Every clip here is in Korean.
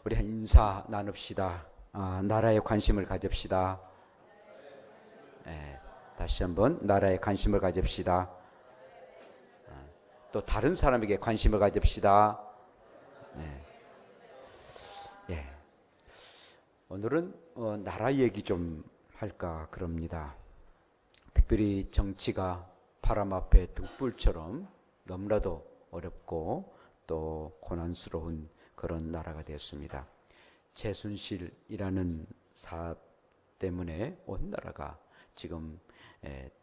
우리 한 인사 나눕시다. 나라에 관심을 가집시다. 다시 한번 나라에 관심을 가집시다. 또 다른 사람에게 관심을 가집시다. 오늘은 나라 얘기 좀 할까 그럽니다. 특별히 정치가 바람 앞에 등불처럼 너무나도 어렵고 또 고난스러운 그런 나라가 되었습니다. 최순실이라는 사업 때문에 온 나라가 지금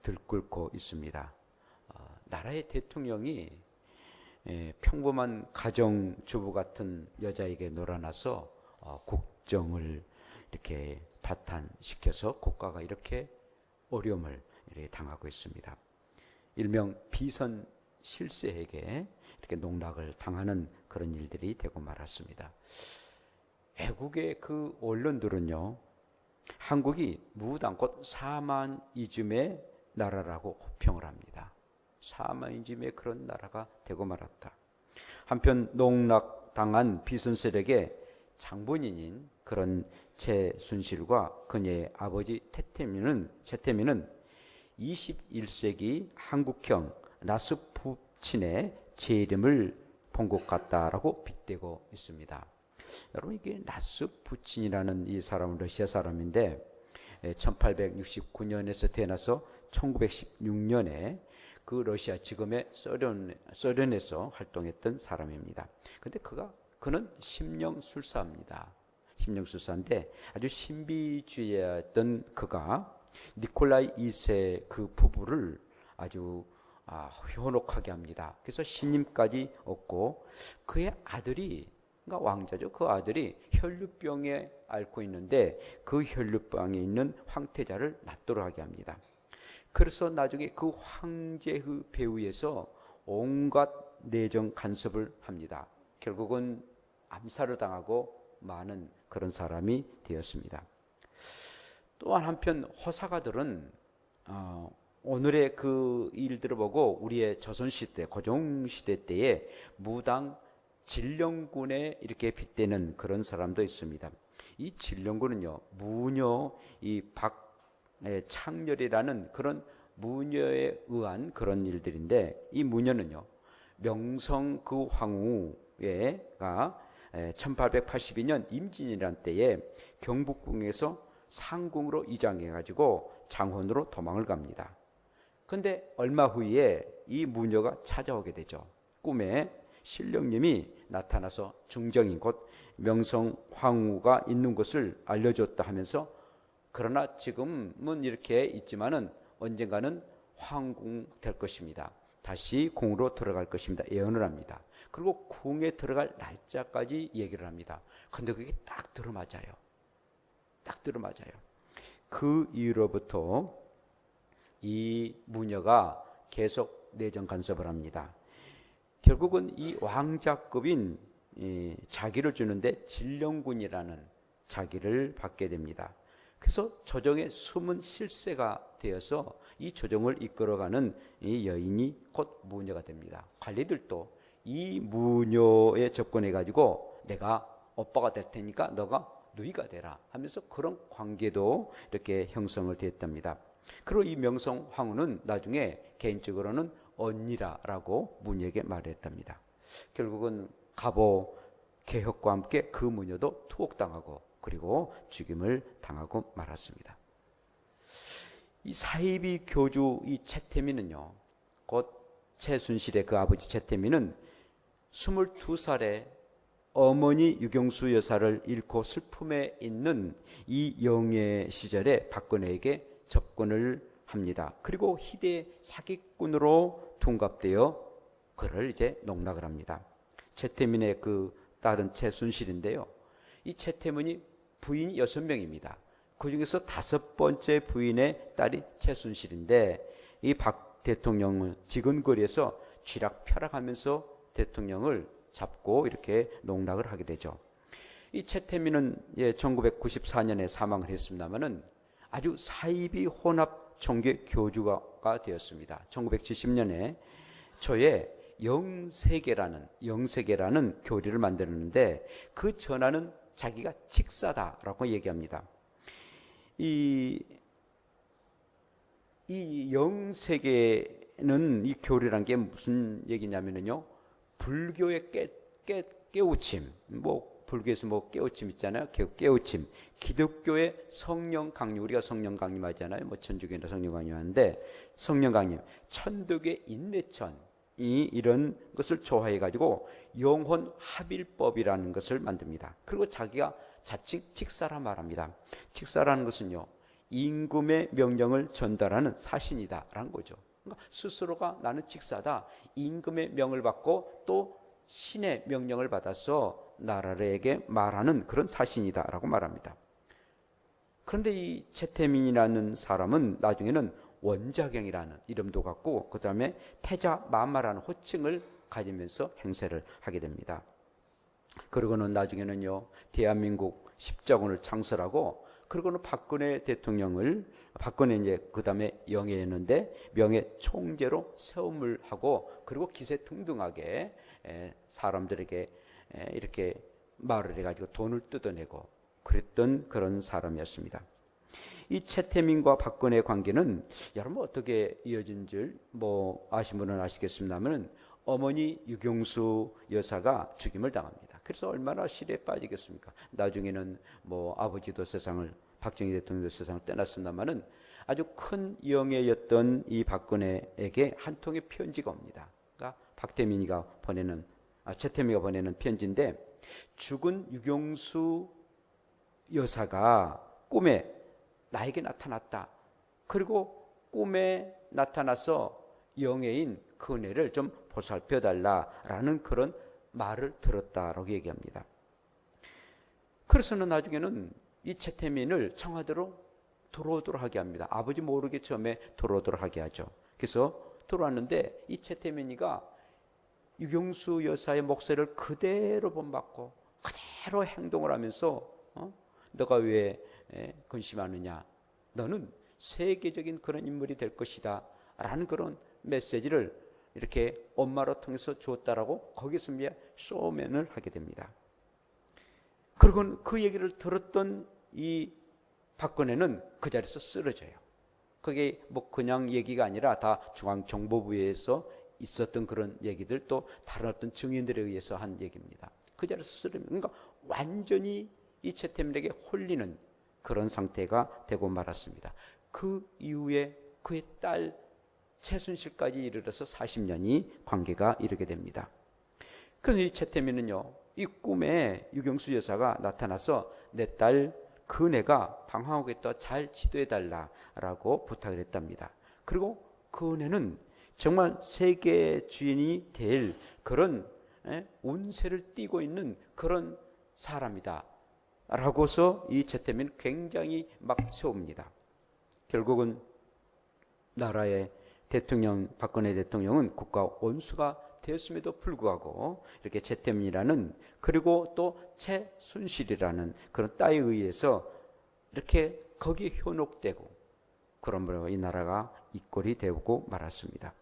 들끓고 있습니다. 나라의 대통령이 평범한 가정주부 같은 여자에게 놀아나서 국정을 이렇게 파탄시켜서 국가가 이렇게 어려움을 이렇게 당하고 있습니다. 일명 비선 실세에게 이렇게 농락을 당하는 그런 일들이 되고 말았습니다. 외국의 그 언론들은요, 한국이 무당 곧 사만이즘의 나라라고 호평을 합니다. 사만이즘의 그런 나라가 되고 말았다. 한편 농락당한 비선 세력의 장본인인 그런 최순실과 그녀의 아버지 최태민은 21세기 한국형 라스푸친의 재림을 본 것 같다라고 빗대고 있습니다. 여러분, 이게 라스푸친이라는 이 사람은 러시아 사람인데 1869년에서 태어나서 1916년에 그 러시아 지금의 소련에서 활동했던 사람입니다. 근데 그는 심령술사입니다. 심령술사인데 아주 신비주의였던 그가 니콜라이 2세 그 부부를 아주 현혹하게 합니다. 그래서 신임까지 얻고 그의 아들이, 그러니까 왕자죠. 그 아들이 혈류병에 앓고 있는데 그 혈류병에 있는 황태자를 낫도록 하게 합니다. 그래서 나중에 그 황제의 배후에서 온갖 내정 간섭을 합니다. 결국은 암살을 당하고 많은 그런 사람이 되었습니다. 또한 한편 허사가들은 오늘의 그 일들을 보고 우리의 조선시대, 고종시대 때에 무당 진령군에 이렇게 빗대는 그런 사람도 있습니다. 이 진령군은요, 무녀 이 박창렬이라는 그런 무녀에 의한 그런 일들인데, 이 무녀는요, 명성 그 황후가 1882년 임진이라는 때에 경복궁에서 상궁으로 이장해가지고 장혼으로 도망을 갑니다. 근데 얼마 후에 이 무녀가 찾아오게 되죠. 꿈에 신령님이 나타나서 중정인 곧 명성 황후가 있는 곳을 알려줬다 하면서, 그러나 지금은 이렇게 있지만은 언젠가는 황궁 될 것입니다. 다시 궁으로 들어갈 것입니다. 예언을 합니다. 그리고 궁에 들어갈 날짜까지 얘기를 합니다. 근데 그게 딱 들어맞아요. 딱 들어맞아요. 그 이후로부터 이 무녀가 계속 내정 간섭을 합니다. 결국은 이 왕자급인 자기를 주는데 진령군이라는 자기를 받게 됩니다. 그래서 조정의 숨은 실세가 되어서 이 조정을 이끌어가는 이 여인이 곧 무녀가 됩니다. 관리들도 이 무녀에 접근해가지고 내가 오빠가 될 테니까 너가 누이가 되라 하면서 그런 관계도 이렇게 형성을 됐답니다. 그리고 이 명성 황후는 나중에 개인적으로는 언니라라고 무녀에게 말했답니다. 결국은 갑오 개혁과 함께 그 무녀도 투옥당하고 그리고 죽임을 당하고 말았습니다. 이 사이비 교주 이 최태민은요, 곧 최순실의 그 아버지 최태민은 22살에 어머니 유경수 여사를 잃고 슬픔에 있는 이 영예 시절에 박근혜에게 접근을 합니다. 그리고 희대 사기꾼으로 둔갑되어 그를 이제 농락을 합니다. 최태민의 그 딸은 최순실인데요. 이 최태민이 부인이 6명입니다. 그 중에서 5번째 부인의 딸이 최순실인데, 이 박 대통령은 지근거리에서 쥐락펴락하면서 대통령을 잡고 이렇게 농락을 하게 되죠. 이 최태민은 1994년에 사망을 했습니다만은 아주 사이비 혼합 종교 교주가 되었습니다. 1970년에 초에 영세계라는 교리를 만들었는데 그 전하는 자기가 직사다라고 얘기합니다. 이 영세계는 이 교리란 게 무슨 얘기냐면요, 불교의 깨우침, 뭐 불교에서 뭐 깨우침 있잖아요. 깨우침. 기독교의 성령 강림, 우리가 성령 강림하잖아요. 뭐 천주교나 성령 강림하는데, 성령 강림, 천도교의 인내천이 이런 것을 조화해 가지고 영혼 합일법이라는 것을 만듭니다. 그리고 자기가 자칭 직사라 말합니다. 직사라는 것은요, 임금의 명령을 전달하는 사신이다라는 거죠. 그러니까 스스로가 나는 직사다, 임금의 명을 받고 또 신의 명령을 받아서 나라에게 말하는 그런 사신이다라고 말합니다. 그런데 이 채태민이라는 사람은 나중에는 원자경이라는 이름도 갖고 그 다음에 태자마마라는 호칭을 가지면서 행세를 하게 됩니다. 그러고는 나중에는요, 대한민국 십자군을 창설하고, 그리고는 박근혜 대통령을, 박근혜 이제 그 다음에 영예였는데 명예 총재로 세움을 하고, 그리고 기세등등하게 사람들에게 이렇게 말을 해가지고 돈을 뜯어내고 그랬던 그런 사람이었습니다. 이 채태민과 박근혜의 관계는 여러분 어떻게 이어진 줄 뭐 아신 분은 아시겠습니다만, 어머니 유경수 여사가 죽임을 당합니다. 그래서 얼마나 시대에 빠지겠습니까? 나중에는 뭐 아버지도 세상을, 박정희 대통령도 세상을 떠났습니다만은 아주 큰 영예였던 이 박근혜에게 한 통의 편지가 옵니다. 그러니까 채태민이가 보내는 편지인데, 죽은 유경수 여사가 꿈에 나에게 나타났다. 그리고 꿈에 나타나서 영예인 그네를 좀 보살펴달라라는 그런 말을 들었다라고 얘기합니다. 그래서는 나중에는 이 채태민을 청와대로 들어오도록 하게 합니다. 아버지 모르게 처음에 들어오도록 하게 하죠. 그래서 들어왔는데 이 채태민이가 유경수 여사의 목소리를 그대로 본받고 그대로 행동을 하면서 너가 왜 근심하느냐, 너는 세계적인 그런 인물이 될 것이다 라는 그런 메시지를 이렇게 엄마로 통해서 주었다라고 거기서 소맨을 하게 됩니다. 그리고 그 얘기를 들었던 이 박근혜는 그 자리에서 쓰러져요. 그게 뭐 그냥 얘기가 아니라 다 중앙정보부에서 있었던 그런 얘기들, 또 다른 어떤 증인들에 의해서 한 얘기입니다. 그 자리에서 쓰러집니다. 그러니까 완전히 이 채태민에게 홀리는 그런 상태가 되고 말았습니다. 그 이후에 그의 딸 최순실까지 이르러서 40년이 관계가 이르게 됩니다. 그래서 이 채태민은요, 이 꿈에 유경수 여사가 나타나서 내 딸 그네가 방황하고 있다, 잘 지도해달라라고 부탁을 했답니다. 그리고 그네는 정말 세계 주인이 될 그런 운세를 띠고 있는 그런 사람이다 라고서 이 채태민 굉장히 막 세웁니다. 결국은 나라의 대통령, 박근혜 대통령은 국가 원수가 되었음에도 불구하고 이렇게 채태민이라는, 그리고 또 최순실이라는 그런 딸에 의해서 이렇게 거기에 현혹되고, 그러므로 이 나라가 이 꼴이 되고 말았습니다.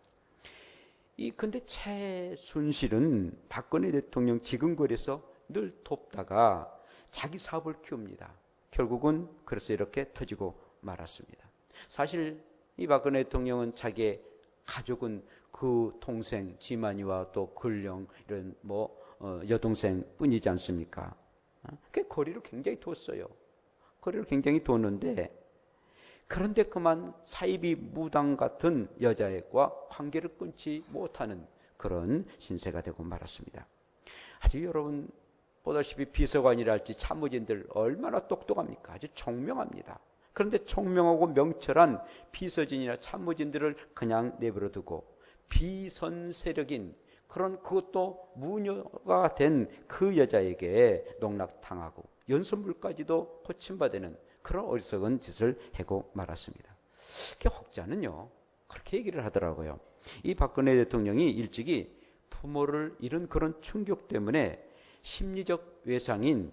근데 최순실은 박근혜 대통령 지근거리에서 늘 돕다가 자기 사업을 키웁니다. 결국은 그래서 이렇게 터지고 말았습니다. 사실 이 박근혜 대통령은 자기의 가족은 그 동생 지만이와 또 근령 이런 여동생 뿐이지 않습니까? 그 거리를 굉장히 뒀어요. 거리를 굉장히 뒀는데, 그런데 그만 사이비 무당 같은 여자애와 관계를 끊지 못하는 그런 신세가 되고 말았습니다. 아주 여러분 보다시피 비서관이랄지 참모진들 얼마나 똑똑합니까? 아주 총명합니다. 그런데 총명하고 명철한 비서진이나 참모진들을 그냥 내버려두고 비선 세력인 그런, 그것도 무녀가 된 그 여자에게 농락당하고 연선물까지도 호침받는 그런 어리석은 짓을 하고 말았습니다. 그 혹자는요 그렇게 얘기를 하더라고요. 이 박근혜 대통령이 일찍이 부모를 잃은 그런 충격 때문에 심리적 외상인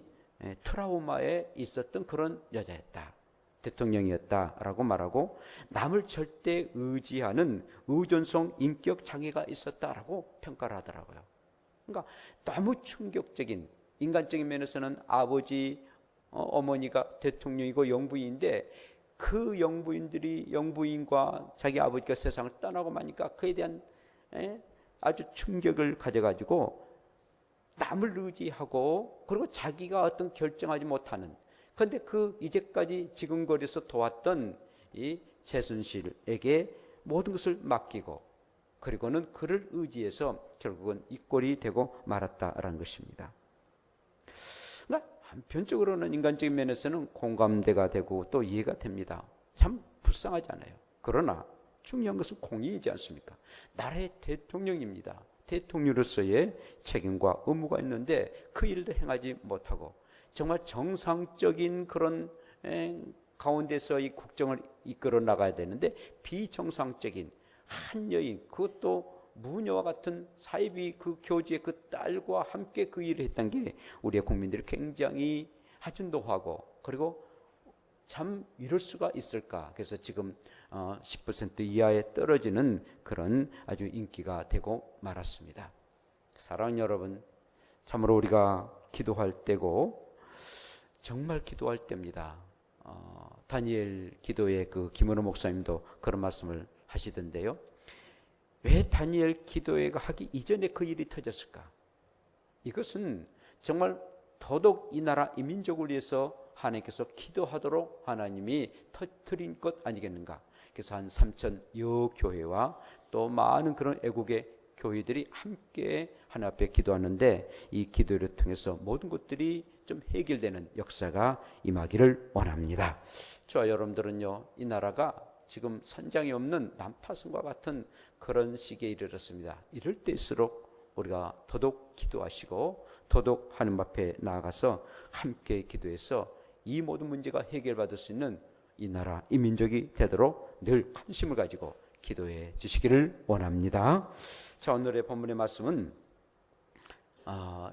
트라우마에 있었던 그런 여자였다, 대통령이었다라고 말하고, 남을 절대 의지하는 의존성 인격 장애가 있었다라고 평가를 하더라고요. 그러니까 너무 충격적인 인간적인 면에서는 아버지, 어머니가 대통령이고 영부인인데 그 영부인과 자기 아버지가 세상을 떠나고 마니까 그에 대한 아주 충격을 가져가지고 남을 의지하고 그리고 자기가 어떤 결정하지 못하는, 그런데 그 이제까지 지근거려서 도왔던 이 최순실에게 모든 것을 맡기고 그리고는 그를 의지해서 결국은 이 꼴이 되고 말았다라는 것입니다. 그러니까 한편적으로는 인간적인 면에서는 공감대가 되고 또 이해가 됩니다. 참 불쌍하지 않아요. 그러나 중요한 것은 공의이지 않습니까? 나라의 대통령입니다. 대통령으로서의 책임과 의무가 있는데 그 일도 행하지 못하고 정말 정상적인 그런 가운데서 이 국정을 이끌어 나가야 되는데 비정상적인 한 여인, 그것도 무녀와 같은 사이비 그 교주의 그 딸과 함께 그 일을 했던 게 우리의 국민들이 굉장히 아주 노하고 그리고 참 이럴 수가 있을까. 그래서 지금 10% 이하에 떨어지는 그런 아주 인기가 되고 말았습니다. 사랑하는 여러분, 참으로 우리가 기도할 때고 정말 기도할 때입니다. 다니엘 기도에 그 김은호 목사님도 그런 말씀을 하시던데요. 왜 다니엘 기도회가 하기 이전에 그 일이 터졌을까? 이것은 정말 더더욱 이 나라 이 민족을 위해서 하나님께서 기도하도록 하나님이 터뜨린 것 아니겠는가? 그래서 한 3,000여 교회와 또 많은 그런 애국의 교회들이 함께 하나님 앞에 기도하는데 이 기도를 통해서 모든 것들이 좀 해결되는 역사가 임하기를 원합니다. 저와 여러분들은요, 이 나라가 지금 선장이 없는 난파선과 같은 그런 시기에 이르렀습니다. 이럴 때일수록 우리가 더더욱 기도하시고 더더욱 하나님 앞에 나아가서 함께 기도해서 이 모든 문제가 해결받을 수 있는 이 나라, 이 민족이 되도록 늘 관심을 가지고 기도해 주시기를 원합니다. 자, 오늘의 본문의 말씀은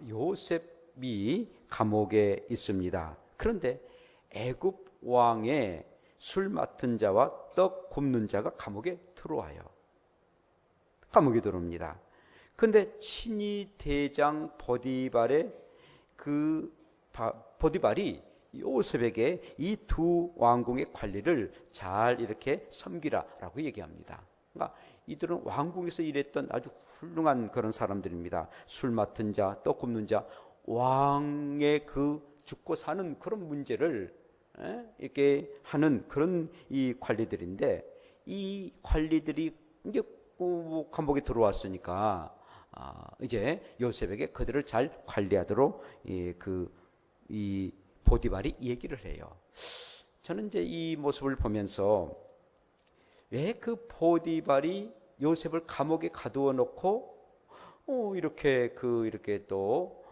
요셉이 감옥에 있습니다. 그런데 애굽 왕의 술 맡은 자와 떡 굽는 자가 감옥에 들어와요. 감옥에 들어옵니다. 그런데 친위 대장 보디발의 보디발이 요셉에게 이 두 왕궁의 관리를 잘 이렇게 섬기라라고 얘기합니다. 그러니까 이들은 왕궁에서 일했던 아주 훌륭한 그런 사람들입니다. 술 맡은 자, 떡 굽는 자, 왕의 그 죽고 사는 그런 문제를 이렇게 하는 그런 이 관리들인데, 이 관리들이 이제 감옥에 들어왔으니까 이제 요셉에게 그들을 잘 관리하도록 이 보디발이 얘기를 해요. 저는 이제 이 모습을 보면서 왜 그 보디발이 요셉을 감옥에 가두어 놓고 이렇게 또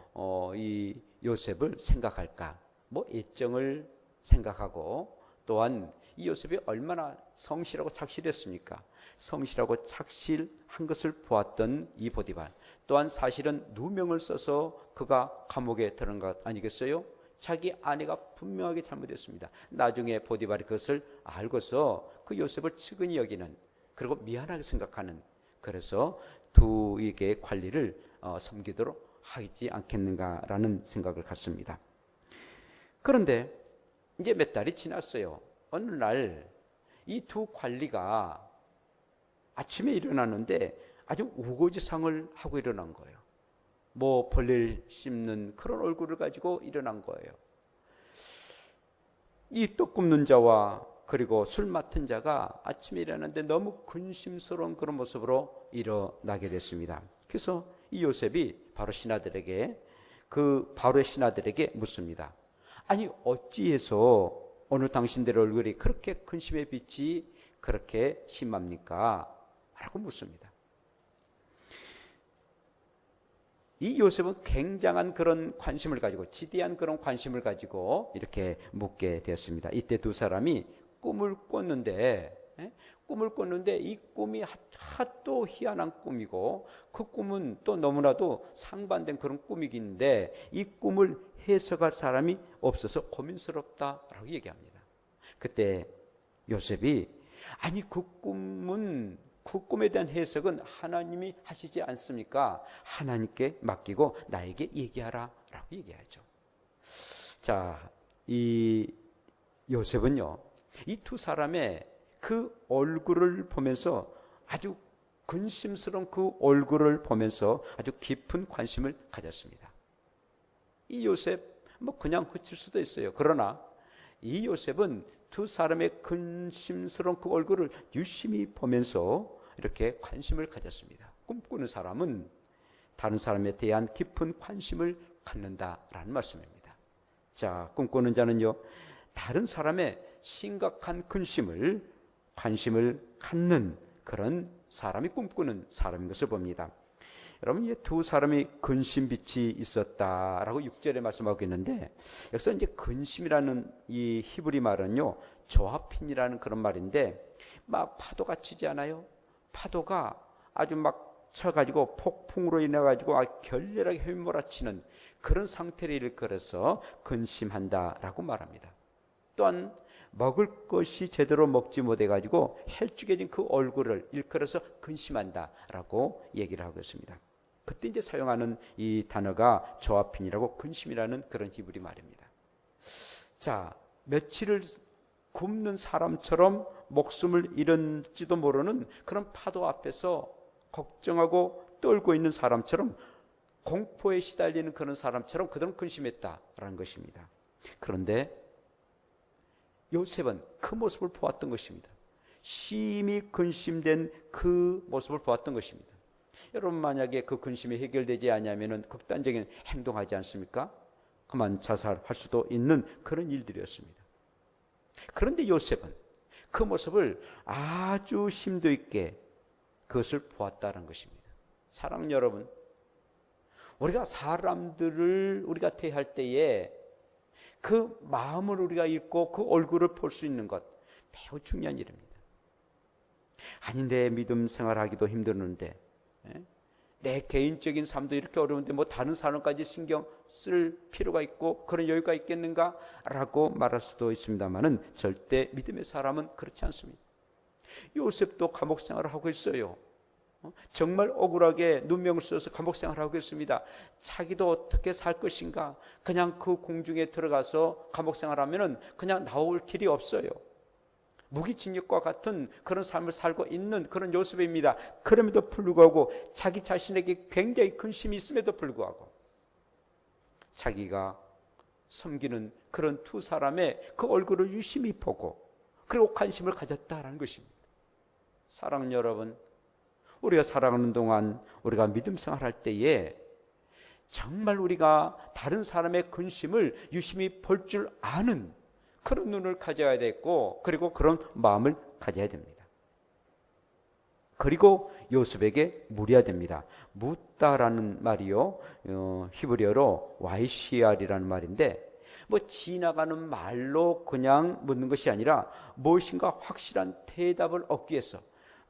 이 요셉을 생각할까? 뭐 애정을 생각하고, 또한 이 요셉이 얼마나 성실하고 착실했습니까? 성실하고 착실한 것을 보았던 이 보디발, 또한 사실은 누명을 써서 그가 감옥에 들어간 것 아니겠어요? 자기 아내가 분명하게 잘못했습니다. 나중에 보디발이 그것을 알고서 그 요셉을 측은히 여기는, 그리고 미안하게 생각하는, 그래서 두에게 관리를 섬기도록 하지 않겠는가라는 생각을 갖습니다. 그런데 이제 몇 달이 지났어요. 어느 날 이 두 관리가 아침에 일어났는데 아주 우거지상을 하고 일어난 거예요. 뭐 벌레를 씹는 그런 얼굴을 가지고 일어난 거예요. 이 떡 굽는 자와 그리고 술 맡은 자가 아침에 일어났는데 너무 근심스러운 그런 모습으로 일어나게 됐습니다. 그래서 이 요셉이 바로 신하들에게, 그 바로의 신하들에게 묻습니다. 아니, 어찌해서 오늘 당신들의 얼굴이 그렇게 근심의 빛이 그렇게 심합니까? 라고 묻습니다. 이 요셉은 굉장한 그런 관심을 가지고, 지대한 그런 관심을 가지고 이렇게 묻게 되었습니다. 이때 두 사람이 꿈을 꿨는데 이 꿈이 또 희한한 꿈이고, 그 꿈은 또 너무나도 상반된 그런 꿈이긴데 이 꿈을 해석할 사람이 없어서 고민스럽다라고 얘기합니다. 그때 요셉이, 아니 그 꿈에 대한 해석은 하나님이 하시지 않습니까? 하나님께 맡기고 나에게 얘기하라 라고 얘기하죠. 자, 이 요셉은요, 이 두 사람의 그 얼굴을 보면서 아주 근심스러운 그 얼굴을 보면서 아주 깊은 관심을 가졌습니다. 이 요셉 뭐 그냥 그칠 수도 있어요. 그러나 이 요셉은 두 사람의 근심스러운 그 얼굴을 유심히 보면서 이렇게 관심을 가졌습니다. 꿈꾸는 사람은 다른 사람에 대한 깊은 관심을 갖는다라는 말씀입니다. 자, 꿈꾸는 자는요, 다른 사람의 심각한 관심을 갖는 그런 사람이 꿈꾸는 사람인 것을 봅니다. 여러분, 이 두 사람이 근심빛이 있었다라고 6절에 말씀하고 있는데, 여기서 이제 근심이라는 이 히브리 말은요, 조합핀이라는 그런 말인데, 막 파도가 치지 않아요? 파도가 아주 막 쳐가지고 폭풍으로 인해가지고 격렬하게 휘몰아치는 그런 상태를 일컬어서 근심한다라고 말합니다. 또한 먹을 것이 제대로 먹지 못해가지고 헬쭉해진 그 얼굴을 일컬어서 근심한다라고 얘기를 하고 있습니다. 그때 이제 사용하는 이 단어가 조합핀이라고 근심이라는 그런 히브리 말입니다. 자, 며칠을 굶는 사람처럼 목숨을 잃을지도 모르는 그런 파도 앞에서 걱정하고 떨고 있는 사람처럼, 공포에 시달리는 그런 사람처럼 그들은 근심했다라는 것입니다. 그런데 요셉은 그 모습을 보았던 것입니다. 심히 근심된 그 모습을 보았던 것입니다. 여러분, 만약에 그 근심이 해결되지 않으면 극단적인 행동하지 않습니까? 그만 자살할 수도 있는 그런 일들이었습니다. 그런데 요셉은 그 모습을 아주 심도 있게 그것을 보았다는 것입니다. 사랑하는 여러분, 우리가 사람들을 우리가 대할 때에 그 마음을 우리가 읽고 그 얼굴을 볼 수 있는 것, 매우 중요한 일입니다. 아니, 내 믿음 생활하기도 힘드는데, 내 개인적인 삶도 이렇게 어려운데 뭐 다른 사람까지 신경 쓸 필요가 있고 그런 여유가 있겠는가? 라고 말할 수도 있습니다만은 절대 믿음의 사람은 그렇지 않습니다. 요셉도 감옥 생활을 하고 있어요. 정말 억울하게 누명을 써서 감옥 생활을 하고 있습니다. 자기도 어떻게 살 것인가? 그냥 그 공중에 들어가서 감옥 생활하면은 그냥 나올 길이 없어요. 무기징역과 같은 그런 삶을 살고 있는 그런 요셉입니다. 그럼에도 불구하고 자기 자신에게 굉장히 근심이 있음에도 불구하고 자기가 섬기는 그런 두 사람의 그 얼굴을 유심히 보고 그리고 관심을 가졌다라는 것입니다. 사랑하는 여러분, 우리가 살아가는 동안 우리가 믿음 생활할 때에 정말 우리가 다른 사람의 근심을 유심히 볼 줄 아는 그런 눈을 가져야 되고, 그리고 그런 마음을 가져야 됩니다. 그리고 요셉에게 물어야 됩니다. 묻다라는 말이요, 히브리어로 YCR이라는 말인데, 뭐 지나가는 말로 그냥 묻는 것이 아니라 무엇인가 확실한 대답을 얻기 위해서,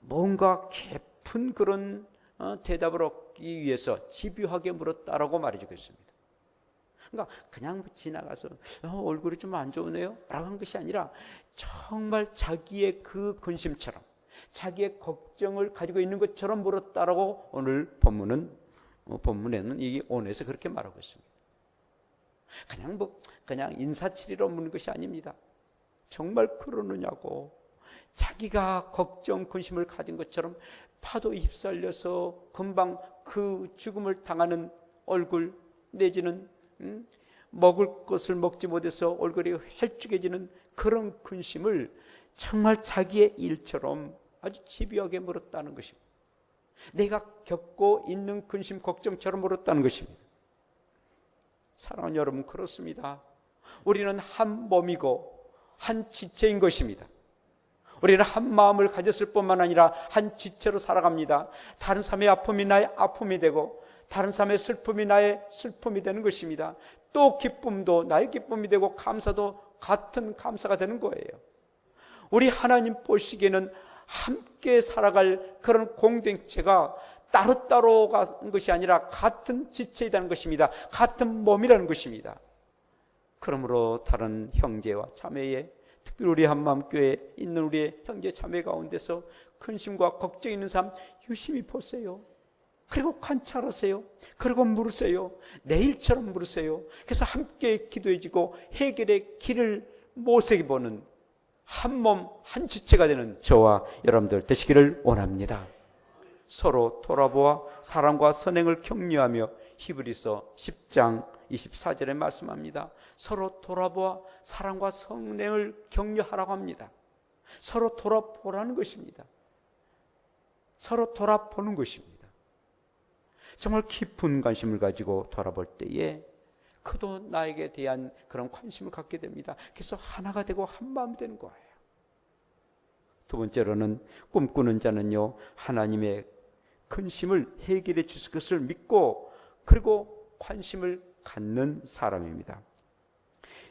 뭔가 깊은 그런 대답을 얻기 위해서 집요하게 물었다라고 말해주고 있습니다. 그러니까 그냥 지나가서 얼굴이 좀 안 좋으네요 라고 한 것이 아니라 정말 자기의 그 근심처럼, 자기의 걱정을 가지고 있는 것처럼 물었다라고 오늘 본문에는 이 오늘에서 그렇게 말하고 있습니다. 그냥 인사치리로 묻는 것이 아닙니다. 정말 그러느냐고, 자기가 걱정, 근심을 가진 것처럼 파도에 휩쓸려서 금방 그 죽음을 당하는 얼굴, 내지는 먹을 것을 먹지 못해서 얼굴이 헬쭉해지는 그런 근심을 정말 자기의 일처럼 아주 집요하게 물었다는 것입니다. 내가 겪고 있는 근심, 걱정처럼 물었다는 것입니다. 사랑하는 여러분, 그렇습니다. 우리는 한 몸이고 한 지체인 것입니다. 우리는 한 마음을 가졌을 뿐만 아니라 한 지체로 살아갑니다. 다른 사람의 아픔이 나의 아픔이 되고 다른 사람의 슬픔이 나의 슬픔이 되는 것입니다. 또 기쁨도 나의 기쁨이 되고 감사도 같은 감사가 되는 거예요. 우리 하나님 보시기에는 함께 살아갈 그런 공동체가 따로따로 간 것이 아니라 같은 지체이라는 것입니다. 같은 몸이라는 것입니다. 그러므로 다른 형제와 자매의, 특별히 우리 한마음교회에 있는 우리의 형제 자매 가운데서 근심과 걱정이 있는 삶 유심히 보세요. 그리고 관찰하세요. 그리고 물으세요. 내일처럼 물으세요. 그래서 함께 기도해지고 해결의 길을 모색해보는 한 몸 한 지체가 되는 저와 여러분들 되시기를 원합니다. 서로 돌아보아 사랑과 선행을 격려하며 히브리서 10장 24절에 말씀합니다. 서로 돌아보아 사랑과 선행을 격려하라고 합니다. 서로 돌아보라는 것입니다. 서로 돌아보는 것입니다. 정말 깊은 관심을 가지고 돌아볼 때에 그도 나에게 대한 그런 관심을 갖게 됩니다. 그래서 하나가 되고 한 마음 되는 거예요. 두 번째로는 꿈꾸는 자는요, 하나님의 근심을 해결해 주실 것을 믿고 그리고 관심을 갖는 사람입니다.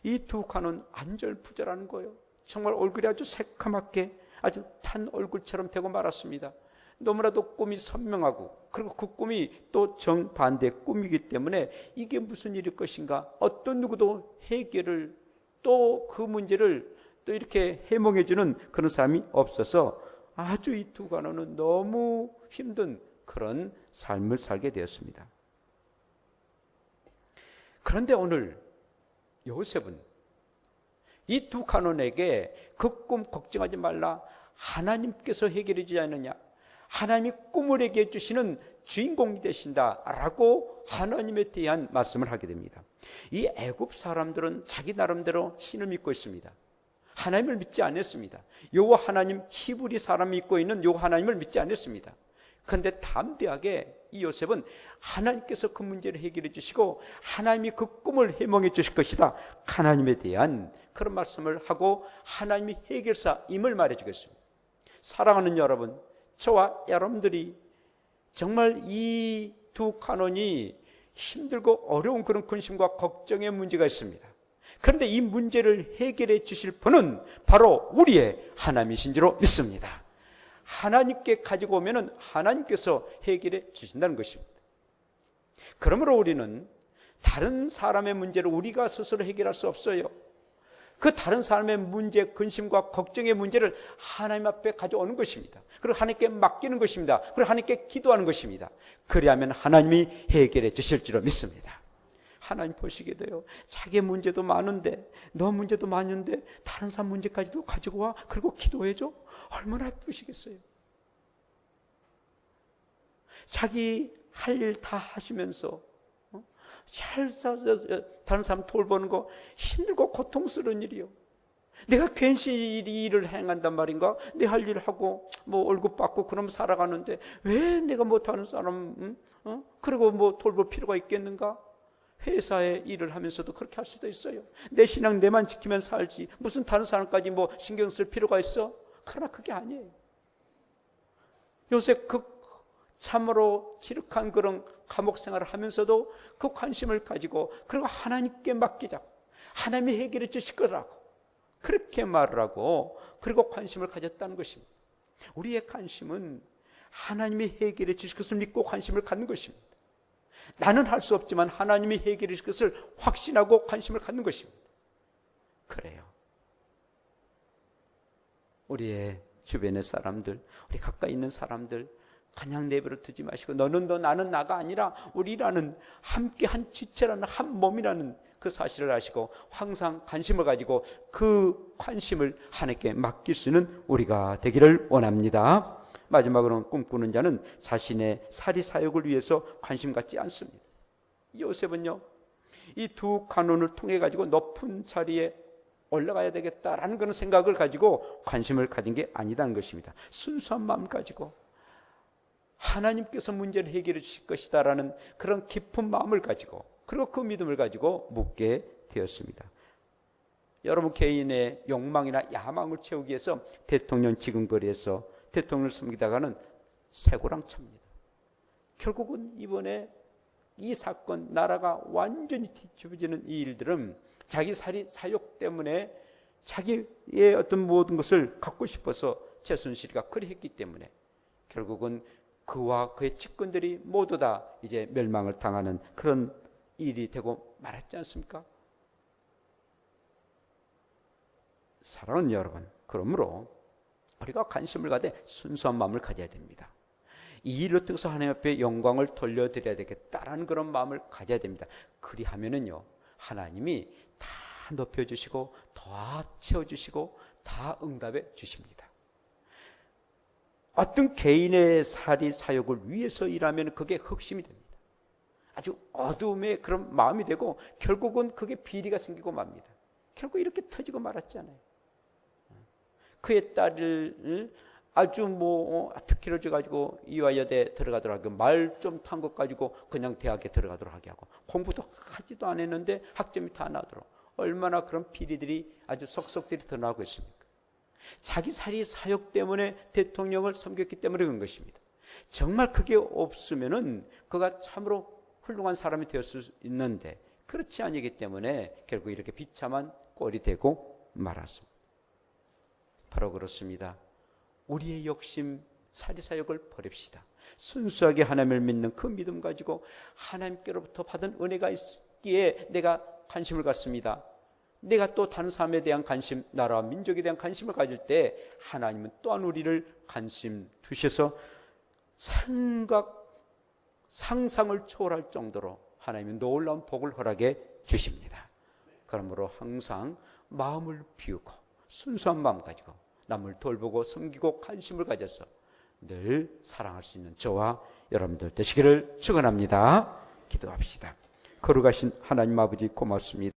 이 두 가는 안절부절하는 거예요. 정말 얼굴이 아주 새카맣게 아주 탄 얼굴처럼 되고 말았습니다. 너무나도 꿈이 선명하고 그리고 그 꿈이 또 정반대의 꿈이기 때문에 이게 무슨 일일 것인가, 어떤 누구도 해결을 또 그 문제를 또 이렇게 해몽해 주는 그런 사람이 없어서 아주 이 두 간호는 너무 힘든 그런 삶을 살게 되었습니다. 그런데 오늘 요셉은 이 두 간원에게 그 꿈 걱정하지 말라, 하나님께서 해결해 주지 않느냐, 하나님이 꿈을 얘기해 주시는 주인공이 되신다라고 하나님에 대한 말씀을 하게 됩니다. 이 애굽 사람들은 자기 나름대로 신을 믿고 있습니다. 하나님을 믿지 않았습니다. 여호와 하나님, 히브리 사람이 믿고 있는 여호와 하나님을 믿지 않았습니다. 그런데 담대하게 이 요셉은 하나님께서 그 문제를 해결해 주시고 하나님이 그 꿈을 해몽해 주실 것이다, 하나님에 대한 그런 말씀을 하고 하나님이 해결사임을 말해 주겠습니다. 사랑하는 여러분, 저와 여러분들이 정말 이 두 간원이 힘들고 어려운 그런 근심과 걱정의 문제가 있습니다. 그런데 이 문제를 해결해 주실 분은 바로 우리의 하나님이신 줄로 믿습니다. 하나님께 가지고 오면은 하나님께서 해결해 주신다는 것입니다. 그러므로 우리는 다른 사람의 문제를 우리가 스스로 해결할 수 없어요. 그 다른 사람의 문제, 근심과 걱정의 문제를 하나님 앞에 가져오는 것입니다. 그리고 하나님께 맡기는 것입니다. 그리고 하나님께 기도하는 것입니다. 그리하면 하나님이 해결해 주실 줄로 믿습니다. 하나님 보시게 돼요. 자기 문제도 많은데, 너 문제도 많은데 다른 사람 문제까지도 가지고 와, 그리고 기도해줘? 얼마나 예쁘시겠어요. 자기 할 일 다 하시면서 다른 사람 돌보는 거 힘들고 고통스러운 일이요. 내가 괜시 일을 행한단 말인가? 내 할 일 하고 뭐 월급 받고 그럼 살아가는데 왜 내가 못하는 사람 그리고 뭐 돌볼 필요가 있겠는가? 회사에 일을 하면서도 그렇게 할 수도 있어요. 내 신앙 내만 지키면 살지 무슨 다른 사람까지 뭐 신경 쓸 필요가 있어? 그러나 그게 아니에요. 요새 그 참으로 지륵한 그런 감옥 생활을 하면서도 그 관심을 가지고 그리고 하나님께 맡기자, 하나님이 해결해 주실 거라고 그렇게 말을 하고 그리고 관심을 가졌다는 것입니다. 우리의 관심은 하나님이 해결해 주실 것을 믿고 관심을 갖는 것입니다. 나는 할 수 없지만 하나님이 해결해 주실 것을 확신하고 관심을 갖는 것입니다. 그래요. 우리의 주변의 사람들, 우리 가까이 있는 사람들 그냥 내버려 두지 마시고 너는 너 나는 나가 아니라 우리라는 함께 한 지체라는 한 몸이라는 그 사실을 아시고 항상 관심을 가지고 그 관심을 하나님께 맡길 수 있는 우리가 되기를 원합니다. 마지막으로는 꿈꾸는 자는 자신의 사리 사욕을 위해서 관심 갖지 않습니다. 요셉은요, 이 두 간원을 통해 가지고 높은 자리에 올라가야 되겠다라는 그런 생각을 가지고 관심을 가진 게 아니다는 것입니다. 순수한 마음 가지고 하나님께서 문제를 해결해 주실 것이다라는 그런 깊은 마음을 가지고 그리고 그 믿음을 가지고 묻게 되었습니다. 여러분 개인의 욕망이나 야망을 채우기 위해서 대통령 지근거리에서 대통령을 섬기다가는 쇠고랑 찹니다. 결국은 이번에 이 사건, 나라가 완전히 뒤집어지는 이 일들은 자기 사욕 때문에 자기의 어떤 모든 것을 갖고 싶어서 최순실이가 그리 했기 때문에 결국은 그와 그의 측근들이 모두 다 이제 멸망을 당하는 그런 일이 되고 말았지 않습니까? 사랑하는 여러분, 그러므로 우리가 관심을 가되 순수한 마음을 가져야 됩니다. 이 일을 통해서 하나님 앞에 영광을 돌려드려야 되겠다라는 그런 마음을 가져야 됩니다. 그리하면은요, 하나님이 다 높여주시고 다 채워주시고 다 응답해 주십니다. 어떤 개인의 사리 사욕을 위해서 일하면 그게 흑심이 됩니다. 아주 어두움의 그런 마음이 되고 결국은 그게 비리가 생기고 맙니다. 결국 이렇게 터지고 말았잖아요. 그의 딸을 아주 특기를 줘가지고 이화여대 들어가도록 하고 말 좀 탄 것 가지고 그냥 대학에 들어가도록 하게 하고 공부도 하지도 안 했는데 학점이 다 나도록 얼마나 그런 비리들이 아주 속속들이 드러나고 있습니까? 자기 사리 사욕 때문에 대통령을 섬겼기 때문에 그런 것입니다. 정말 그게 없으면은 그가 참으로 훌륭한 사람이 될 수 있는데 그렇지 아니기 때문에 결국 이렇게 비참한 꼴이 되고 말았습니다. 바로 그렇습니다. 우리의 욕심, 사리사욕을 버립시다. 순수하게 하나님을 믿는 그 믿음 가지고 하나님께로부터 받은 은혜가 있기에 내가 관심을 갖습니다. 내가 또 다른 사람에 대한 관심, 나라와 민족에 대한 관심을 가질 때 하나님은 또한 우리를 관심 두셔서 상상을 초월할 정도로 하나님은 놀라운 복을 허락해 주십니다. 그러므로 항상 마음을 비우고 순수한 마음 가지고 남을 돌보고 섬기고 관심을 가져서 늘 사랑할 수 있는 저와 여러분들 되시기를 축원합니다. 기도합시다. 거룩하신 하나님 아버지 고맙습니다.